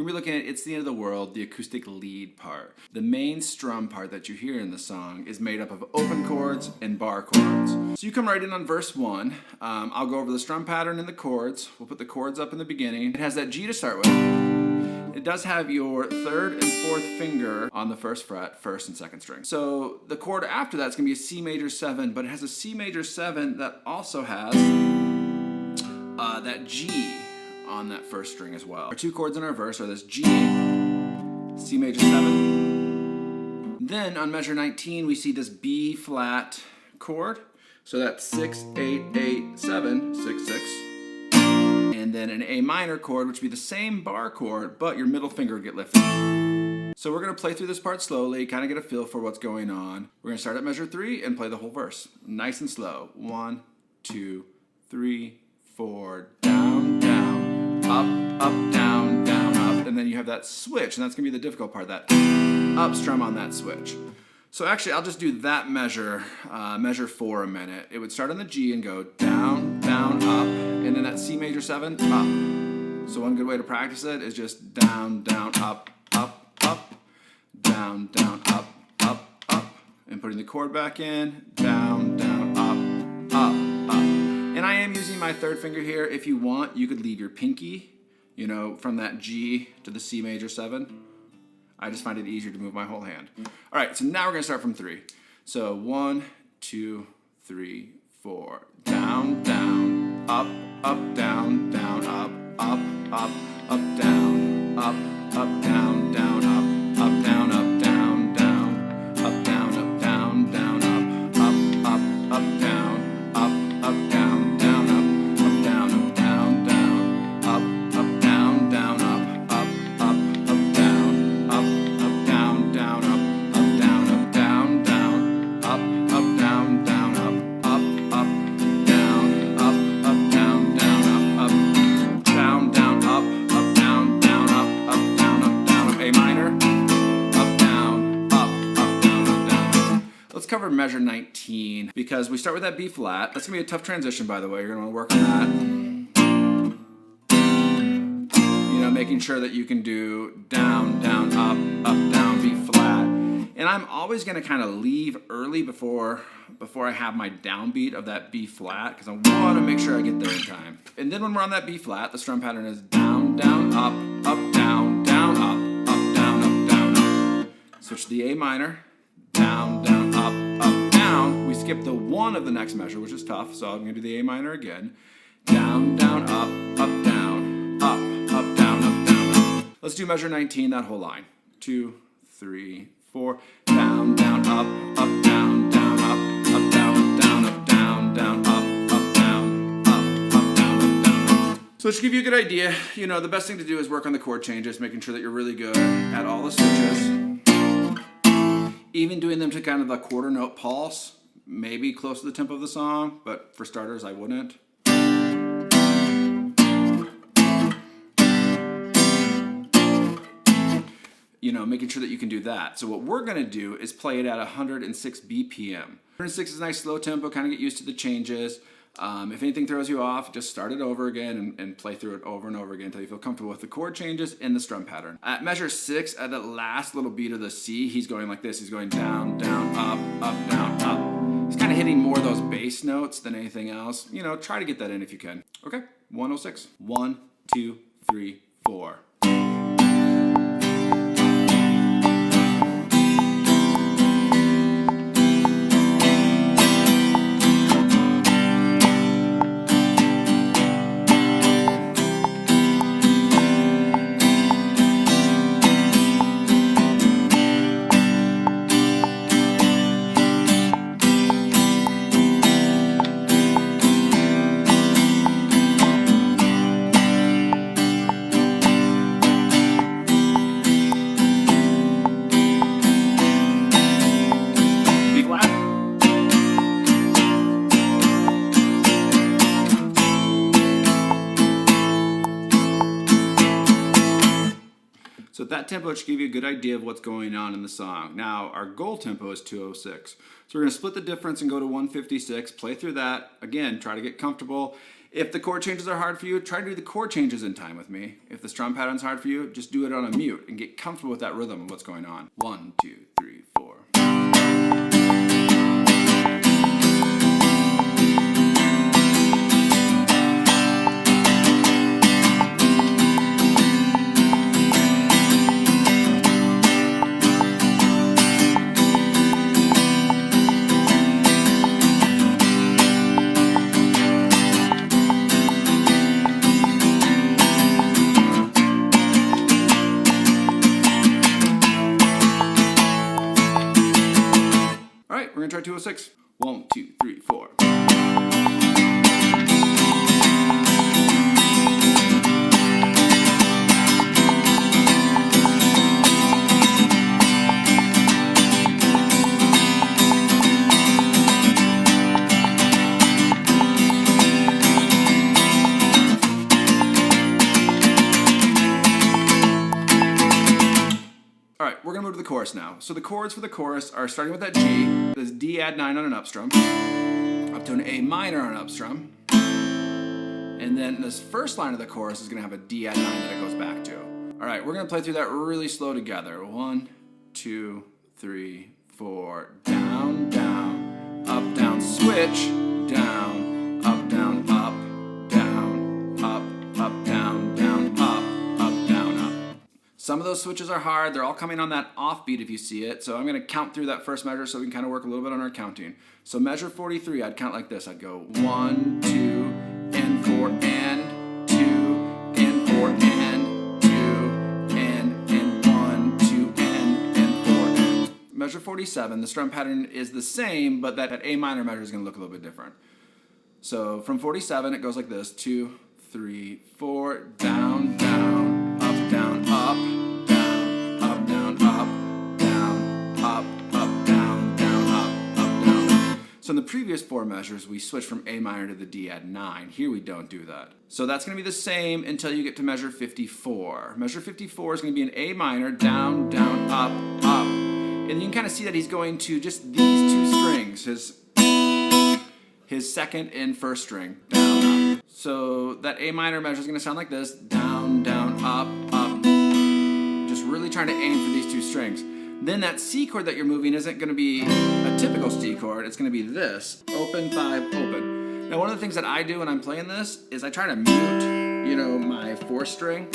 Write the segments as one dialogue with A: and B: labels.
A: We're going to be looking at It's the End of the World, the acoustic lead part. The main strum part that you hear in the song is made up of open chords and bar chords. So you come right in on verse 1. I'll go over the strum pattern and the chords. We'll put the chords up in the beginning. It has that G to start with. It does have your third and fourth finger on the first fret, first and second string. So the chord after that is going to be a C major 7, but it has a C major 7 that also has that G on that first string as well. Our two chords in our verse are this G, C major 7. Then on measure 19 we see this B flat chord. So that's 6, 8, 8, 7, 6, 6. And then an A minor chord, which would be the same bar chord, but your middle finger would get lifted. So we're going to play through this part slowly, kind of get a feel for what's going on. We're going to start at measure 3 and play the whole verse. Nice and slow. 1, 2, 3, 4, down, down, up, down, down, up. And then you have that switch, and that's going to be the difficult part, that up strum on that switch. So actually, I'll just do that measure, measure 4 a minute. It would start on the G and go down, down, up, and then that C major 7, up. So one good way to practice it is just down, down, up, up, up, down, down, up, up, up, and putting the chord back in, down, down, up, up, up. And I am using my third finger here. If you want, you could leave your pinky, from that G to the C major 7. I just find it easier to move my whole hand. All right, so now we're gonna start from 3. So 1, 2, 3, 4. Down, down, up, down, down, up, down, up, down, down, up, down, down, down, up, down, down, down, up, down, up, down, down, up, down, down, down, up, down, down, down, cover measure 19 because we start with that B flat. That's gonna be a tough transition, by the way. You're gonna wanna work on that. Making sure that you can do down, down, up, down, B flat. And I'm always gonna kind of leave early before I have my downbeat of that B flat because I wanna make sure I get there in time. And then when we're on that B flat, the strum pattern is down, down, up, down, down, up, down, down, up. Switch to the A minor, down, down, up, down. We skip the 1 of the next measure, which is tough, so I'm going to do the A minor again. Down, down, up, down, up, down, up. Let's do measure 19, that whole line. 2, 3, 4. Down, down, up, down, down, up, down, down, up, down, down, up, down, down. So it should give you a good idea. The best thing to do is work on the chord changes, making sure that you're really good at all the switches. Even doing them to kind of the quarter note pulse, maybe close to the tempo of the song, but for starters, I wouldn't. Making sure that you can do that. So what we're gonna do is play it at 106 BPM. 106 is a nice slow tempo, kind of get used to the changes. If anything throws you off, just start it over again and play through it over and over again until you feel comfortable with the chord changes and the strum pattern. At measure 6, at the last little beat of the C, he's going like this. He's going down, down, up, down, up. He's kind of hitting more of those bass notes than anything else. Try to get that in if you can. Okay, 106. 1, 2, 3, 4. So that tempo should give you a good idea of what's going on in the song. Now, our goal tempo is 206. So we're going to split the difference and go to 156, play through that. Again, try to get comfortable. If the chord changes are hard for you, try to do the chord changes in time with me. If the strum pattern's hard for you, just do it on a mute and get comfortable with that rhythm of what's going on. 1, 2, 3, 4. We're gonna try 206. 1, 2, 3, 4. All right, we're gonna move to the chorus now. So the chords for the chorus are starting with that G, this D add 9 on an up strum, up to an A minor on an up strum, and then this first line of the chorus is gonna have a D add 9 that it goes back to. All right, we're gonna play through that really slow together. 1, 2, 3, 4, down, down, up, down, switch, down, up, down, up, down, up, up, down, down, up, up, down, up. Some of those switches are hard. They're all coming on that offbeat if you see it. So I'm going to count through that first measure so we can kind of work a little bit on our counting. So measure 43, I'd count like this. I'd go 1, 2, and 4, and 2, and 4, and 2, and 1, 2, and 4, and. Measure 47, the strum pattern is the same, but that A minor measure is going to look a little bit different. So from 47, it goes like this. 2, 3, 4, down, down, up, down, up, down, up, down, up, down, up, up, down, down, up, down. So in the previous 4 measures, we switched from A minor to the D add 9. Here we don't do that. So that's going to be the same until you get to measure 54. Measure 54 is going to be an A minor, down, down, up, up. And you can kind of see that he's going to just these 2 strings, his second and first string, down, up. So that A minor measure is going to sound like this, down, down, up, up. Just really trying to aim for these 2 strings. Then that C chord that you're moving isn't going to be a typical C chord. It's going to be this, open, 5, open. Now one of the things that I do when I'm playing this is I try to mute, my 4th string.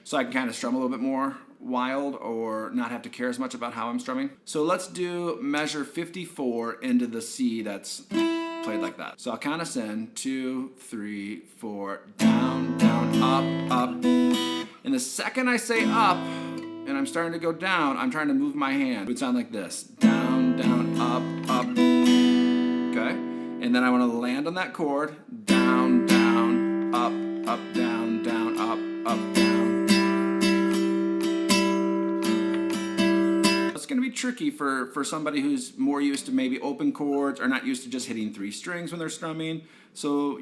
A: So I can kind of strum a little bit more wild or not have to care as much about how I'm strumming. So let's do measure 54 into the C that's played like that. So I'll count us in, 2, 3, 4, down, down, up, up. And the second I say up and I'm starting to go down, I'm trying to move my hand. It would sound like this, down, down, up, up. Okay? And then I want to land on that chord, down, down, up, down, down, up, down. It's going to be tricky for somebody who's more used to maybe open chords or not used to just hitting 3 strings when they're strumming. So,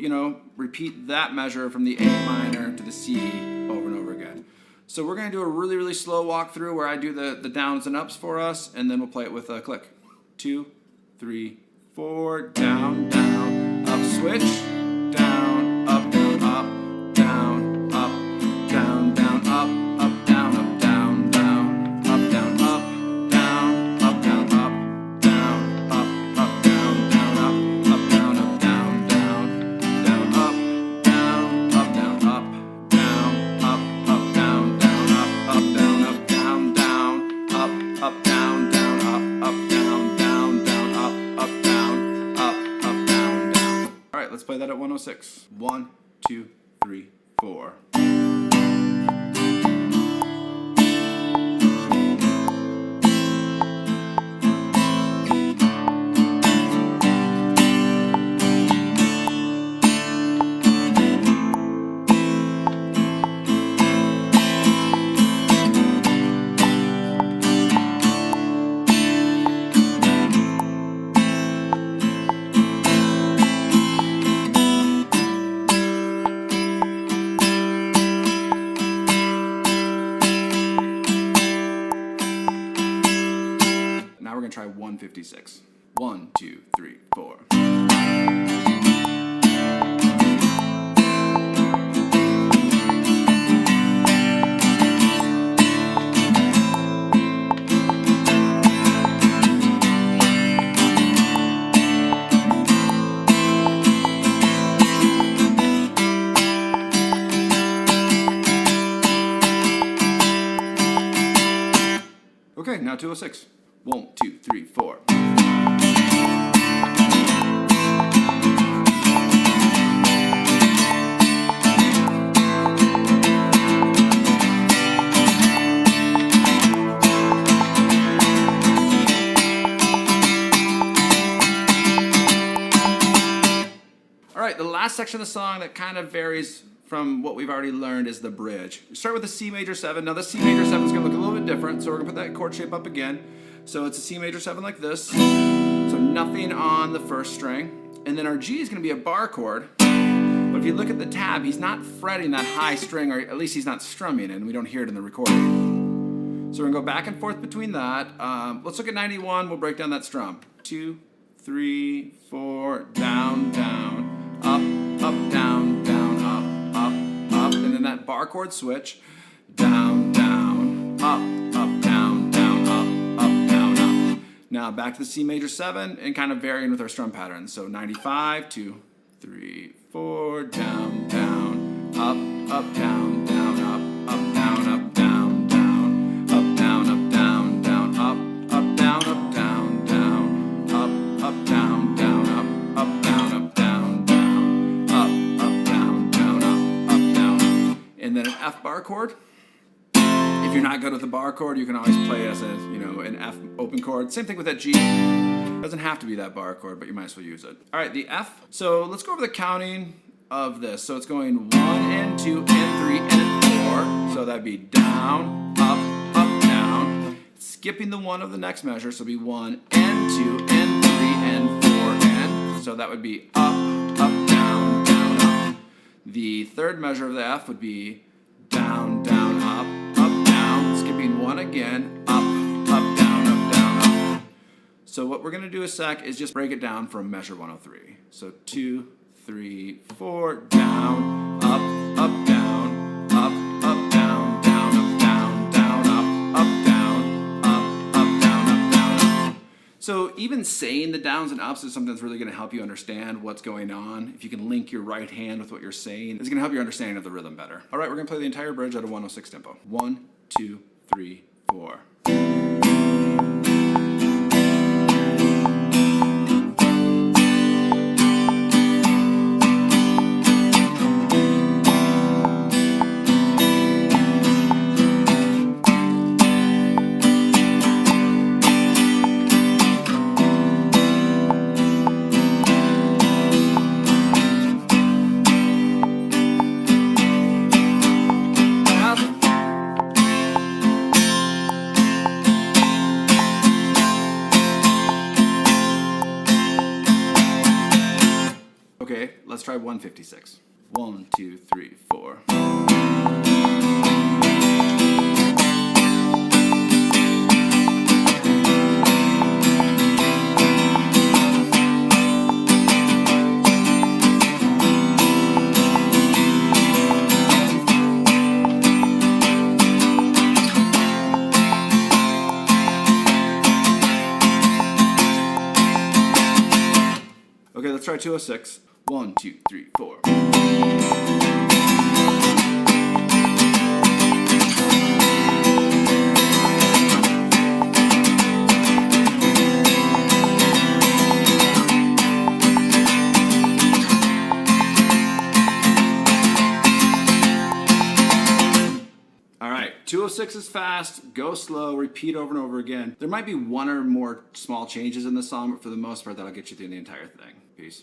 A: repeat that measure from the A minor to the C over and over again. So we're going to do a really, really slow walkthrough where I do the downs and ups for us, and then we'll play it with a click. 2, 3, 4, down, down, up, switch, down, up, down, up, down, up, down, down, up, up, down, up, down, down, up, down, up, down, up, down, up, down, up, down, down, up, down, up, down, down, down, up, down, up, down, up, down, up, down, down, up, down, up, down, down, up, down, down, up, down, down, down, up, down, up, down, down. All right, let's play that at 106. 1, 2, 3, 4. Now we're going to try 156. 1, 2, 3, 4. Okay, now 206. 1, 2, 3, 4. All right, the last section of the song that kind of varies from what we've already learned is the bridge. We start with the C major 7. Now the C major 7 is going to look a little bit different, so we're going to put that chord shape up again. So it's a C major 7 like this. So nothing on the first string. And then our G is going to be a bar chord. But if you look at the tab, he's not fretting that high string, or at least he's not strumming it, and we don't hear it in the recording. So we're going to go back and forth between that. Let's look at 91. We'll break down that strum. 2, 3, 4, down, down. Up, up, down, down, up, up, up, and then that bar chord switch, down, down, up, up, down, down, up, up, down, up. Now back to the C major 7 and kind of varying with our strum patterns. So 95, 2, 3, 4, down, down, up, up, down, down, up, up, down, up, down, down, up, down, up, down, down, up, up, down, up, down, down, up, up, down, down, up, up, down, up, down. And then an F bar chord. If you're not good with the bar chord, you can always play it as an F open chord. Same thing with that G. Doesn't have to be that bar chord, but you might as well use it. All right, the F. So let's go over the counting of this. So it's going 1 and 2 and 3 and 4. So that'd be down, up, up, down. Skipping the 1 of the next measure, so it'd be 1 and 2 and 3 and 4 and. So that would be up, up, down, down, up. The third measure of the F would be down, down, up, down. Skipping 1 again, up, down, up. So what we're going to do a sec is just break it down from measure 103. So 2, 3, 4, down, up, down, up, down, down, up, down, down, up, down, up, down, up. So even saying the downs and ups is something that's really going to help you understand what's going on. If you can link your right hand with what you're saying, it's going to help your understanding of the rhythm better. All right, we're going to play the entire bridge at a 106 tempo. 1, 2, 3, 4. Okay, let's try 156. 1, 2, 3, 4. Okay, let's try 206. 1, 2, 3, 4. All right, 206 is fast, go slow, repeat over and over again. There might be one or more small changes in the song, but for the most part, that'll get you through the entire thing. Peace.